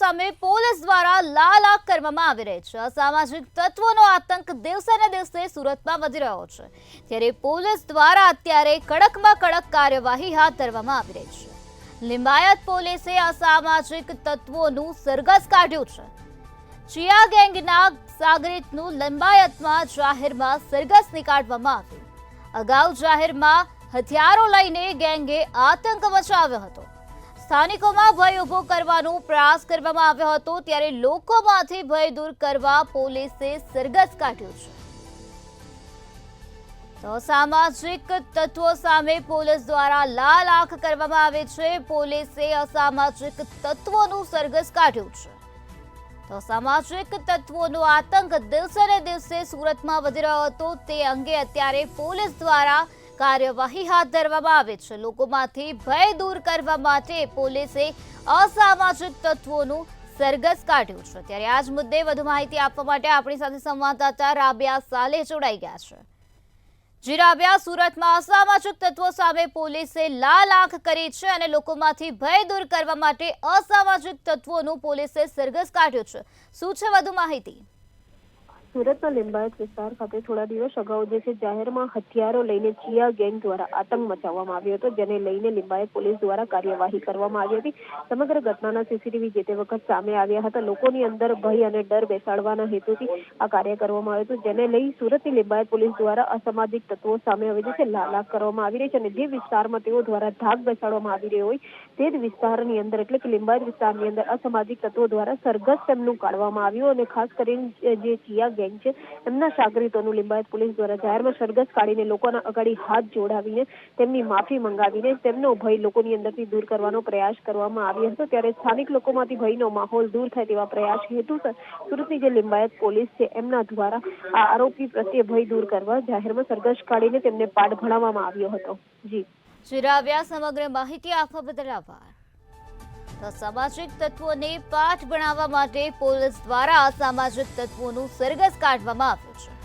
સામે પોલીસ દ્વારા લાલ આંખ કરવામાં આવી રહી છે। અસામાજિક તત્વોનો આતંક દિવસે ને દિવસે સુરતમાં વધી રહ્યો છે, ત્યારે પોલીસ દ્વારા અત્યારે કડકમાં કડક કાર્યવાહી હાથ ધરવામાં આવી રહી છે। લિંબાયત પોલીસે અસામાજિક તત્વોનું સરઘસ કાઢ્યું છે। ચિયા ગેંગના સાગરીતનું લિંબાયતમાં જાહેરમાં સરઘસ નીકાળવામાં આવ્યું। અગાઉ જાહેરમાં હથિયારો લઈને ગેંગે આતંક મચાવ્યો હતો। સ્થાનિકોમાં ભય ઉભો કરવાનો પ્રયાસ કરવામાં આવ્યો હતો, ત્યારે લોકોમાંથી ભય દૂર કરવા પોલીસે સરઘસ કાઢ્યું છે। તો અસામાજિક તત્વો સામે પોલીસ દ્વારા લાલ આંખ કરવામાં આવે છે। પોલીસે અસામાજિક તત્વોનું સરઘસ કાઢ્યું છે। તો અસામાજિક તત્વોનો આતંક દિવસે ને દિવસે સુરતમાં વધી રહ્યો હતો, તે અંગે અત્યારે પોલીસ દ્વારા કાર્યવાહી હાથ ધરવામાં આવે છે। લોકોમાંથી ભય દૂર કરવા માટે પોલીસે અસામાજિક તત્વોનું સરઘસ કાઢ્યું છે। ત્યારે આ જ મુદ્દે વધુ માહિતી આપવા માટે આપણી સાથે સંવાદદાતા રાબિયા સાલેહ જોડાઈ ગયા છે। જી રાબિયા, સુરતમાં અસામાજિક તત્વો સામે પોલીસે લાલ આંખ કરી છે અને લોકોમાંથી ભય દૂર કરવા માટે અસામાજિક તત્વોનું પોલીસે સરઘસ કાઢ્યું છે। શું છે વધુ માહિતી? સુરતના લિંબાયત વિસ્તાર ખાતે થોડા દિવસ અગાઉ જે છે જાહેરમાં હથિયારો લઈને ચિયા ગેંગ દ્વારા આતંક મચાવવામાં આવ્યો હતો, જેને લઈને લિંબાયત પોલીસ દ્વારા કાર્યવાહી કરવામાં આવી હતી। સમગ્ર ઘટનાના સીસીટીવી જે તે વખત સામે આવ્યા હતા। લોકોની અંદર ભય અને ડર બેસાડવાના હેતુથી આ કાર્ય કરવામાં આવ્યું હતું, જેને લઈ સુરતની લિંબાયત પોલીસ દ્વારા અસામાજિક તત્વો સામે હવે જે છે લાલ આંખ કરવામાં આવી રહી છે અને જે વિસ્તારમાં તેઓ દ્વારા ધાક બેસાડવામાં આવી રહ્યો હોય તે જ વિસ્તારની અંદર એટલે કે લિંબાયત વિસ્તારની અંદર અસામાજિક તત્વો દ્વારા સરઘસ તેમનું કાઢવામાં આવ્યું અને ખાસ કરીને જે ચિયા ગેંગ છે એમના સાગરીતોનું લિંબાયત પોલીસ દ્વારા જાહેરમાં સરઘસ કાઢીને લોકોના અગાડી હાથ જોડાવીને તેમની માફી મંગાવીને તેમનો ભય લોકોની અંદરથી દૂર કરવાનો પ્રયાસ કરવામાં આવ્યો હતો। ત્યારે સ્થાનિક લોકોમાંથી ભયનો માહોલ દૂર થાય તેવા પ્રયાસ હેતુસર સુરતની જે લિંબાયત પોલીસ છે એમના દ્વારા આ આરોપી પ્રત્યે ભય દૂર કરવા જાહેરમાં સરઘસ કાઢીને તેમને પાઠ ભણાવવામાં આવ્યો હતો। જી રાબિયા, સમગ્ર માહિતી આપવા બદલ આભાર। અસામાજિક તત્વોને પાઠ ભણાવવા માટે પોલીસ દ્વારા અસામાજિક તત્વોનું સરઘસ કાઢવામાં આવ્યું છે।